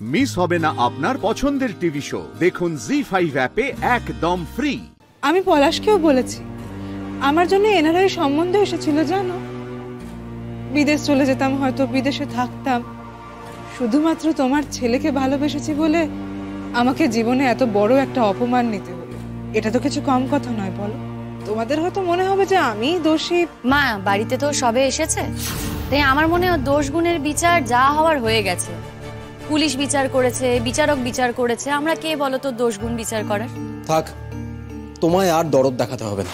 Miss হবে না আপনার পছন্দের টিভি শো। দেখুন জি5 অ্যাপে একদম ফ্রি। আমি পলাশকেও বলেছি, আমার জন্য এনআরআই সম্বন্ধ এসেছিল জানো। বিদেশ চলে যেতাম, হয়তো বিদেশে থাকতাম, শুধুমাত্র তোমার ছেলেকে ভালোবেসেছি বলে আমাকে জীবনে এত বড় একটা অপমান নিতে হলো। এটা তো কিছু কম কথা নয় বলো। তোমাদের হয়তো মনে হবে যে আমি দোষী। মা বাড়িতে তো সবে এসেছে, তাই আমার মনে হয় দোষ গুণের বিচার যা হওয়ার হয়ে গেছে। পুলিশ বিচার করেছে, বিচারক বিচার করেছে, আমরা কে বলো তো দোষ গুণ বিচার করার। থাক, তোমায় আর দরদ দেখাতে হবে না।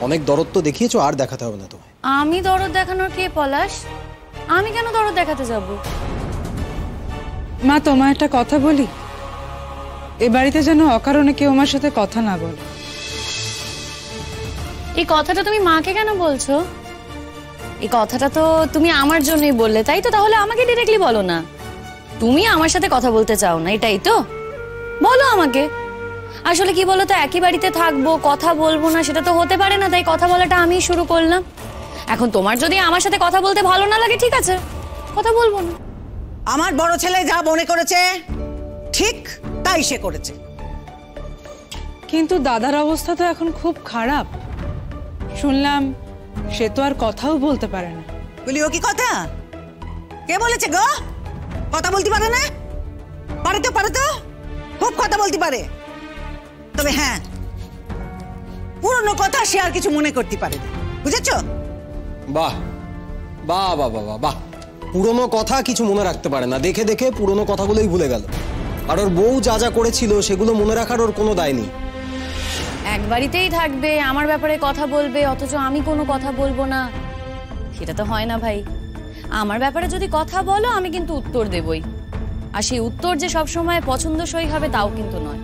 অনেক দরদ তো দেখিয়েছো, আর দেখাতে হবে না তোমায়। আমি দরদ দেখানোর কে পলাশ? আমি কেন দরদ দেখাতে যাব? মা তোমার একটা কথা বলি, এ বাড়িতে যেন অকারণে কেউ আমার সাথে কথা না বলে। এই কথাটা তুমি মাকে কেন বলছো? এই কথাটা তো তুমি আমার জন্যই বললে, তাই তো? তাহলে আমাকে ডিরেক্টলি বলো না। তুমি আমার সাথে কথা বলতে চাও না, এটাই তো? বলো আমাকে। আসলে কি বলো তো, একই বাড়িতে থাকবো, কথা বলবো না, সেটা তো হতে পারে না। তাই কথা বলাটা আমি শুরু করলাম। এখন তোমার যদি আমার সাথে কথা বলতে ভালো না লাগে, ঠিক আছে, কথা বলবো না। আমার বড় ছেলে যা মনে করেছে ঠিক তাই সে করেছে। কিন্তু দাদার অবস্থা তো এখন খুব খারাপ। শুনলাম সে তো আর কথাও বলতে পারে না। বলি, ও কি কথা? কে বলেছে গো? কথা বলতে পারে না? পারে তো খুব কথা বলতে পারে। তবে হ্যাঁ, পুরনো কথা সে আর কিছু মনে করতে পারে না, বুঝেছো? বাহ বাহ বাহ বাহ বাহ, পুরনো কথা কিছু মনে রাখতে পারে না। দেখে দেখে পুরনো কথাগুলোই ভুলে গেল। আর ওর বউ যা যা করেছিল সেগুলো মনে রাখার ওর কোনো দায় নেই। এক বাড়িতেই থাকবে, আমার ব্যাপারে কথা বলবে, অথচ আমি কোনো কথা বলবো না, সেটা তো হয় না ভাই। আমার ব্যাপারে যদি কথা বলো, আমি কিন্তু উত্তর দেবই। আর সেই উত্তর যে সবসময় পছন্দসই হবে তাও কিন্তু নয়।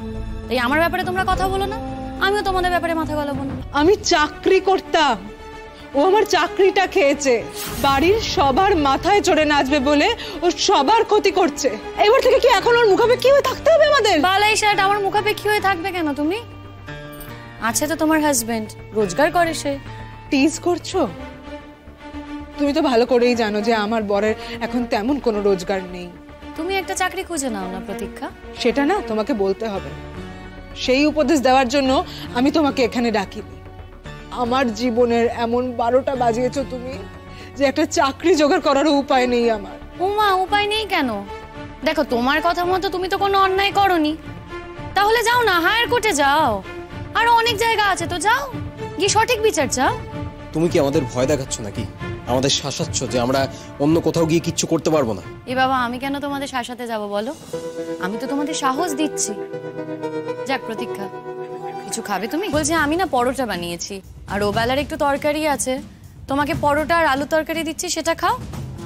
তাই আমার ব্যাপারে তোমরা কথা বলো না, আমিও তোমাদের ব্যাপারে মাথা গলাবো না। আমি চাকরি করতাম, ও আমার চাকরিটা খেয়েছে। বাড়ির সবার মাথায় চড়ে নাচবে বলে ও সবার ক্ষতি করছে। এবার থেকে কি এখন ওর মুখাপেক্ষী হয়ে থাকতে হবে আমাদের? বালাই শার্ট, আমার মুখাপেক্ষী হয়ে থাকবে কেন তুমি? আছে তো তোমার হাজবেন্ড, রোজগার করে সে। টিজ করছো? তুমি তো ভালো করেই জানো যে আমার বরের এখন তেমন কোনো রোজগার নেই। তুমি একটা চাকরি খুঁজে নাও না প্রতীক্ষা। সেটা না তোমাকে বলতে হবে। সেই উপদেশ দেওয়ার জন্য আমি তোমাকে এখানে ডাকিনি। আমার জীবনের এমন 12টা বাজিয়েছো তুমি যে একটা চাকরি জোগাড় করারও উপায় নেই আমার। উমা, উপায় নেই কেন? দেখো, তোমার কথা মতো তুমি তো কোনো অন্যায় করনি। তাহলে যাও না, হায়ার কোর্টে যাও, আরো অনেক জায়গা আছে, তো যাও, গিয়ে সঠিক বিচার চাও। তুমি কি আমাদের ভয় দেখাচ্ছ নাকি? আমাদের শাসাচ্ছ যে আমরা অন্য কোথাও গিয়ে কিচ্ছু করতে পারবো না? এ বাবা, আমি কেন তোমাদের শাসাতে যাব বলো? আমি তো তোমাদের সাহস দিচ্ছি। যাক প্রতীক্ষা, কিছু খাবে তুমি? বলছি আমি না পরোটা বানিয়েছি, আর ও বেলার একটু তরকারি আছে, তোমাকে পরোটা আর আলু তরকারি দিচ্ছি, সেটা খাও।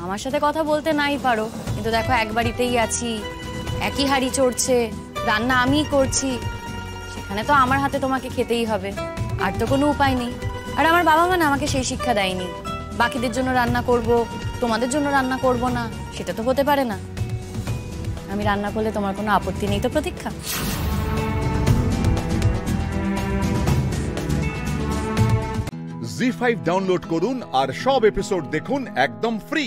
আমার সাথে কথা বলতে নাই পারো, কিন্তু দেখো এক বাড়িতেই আছি, একই হাড়ি চড়ছে, রান্না আমিই করছি, সেখানে তো আমার হাতে তোমাকে খেতেই হবে, আর তো কোনো উপায় নেই। আর আমার বাবা মা না আমাকে সেই শিক্ষা দেয়নি, বাকিদের জন্য রান্না করব, তোমাদের জন্য রান্না করব না, সেটা তো হতে পারে না। আমি রান্না করলে তোমার কোনো আপত্তি নেই তো প্রতীক্ষা? জি5 ডাউনলোড করুন আর সব এপিসোড দেখুন একদম ফ্রি।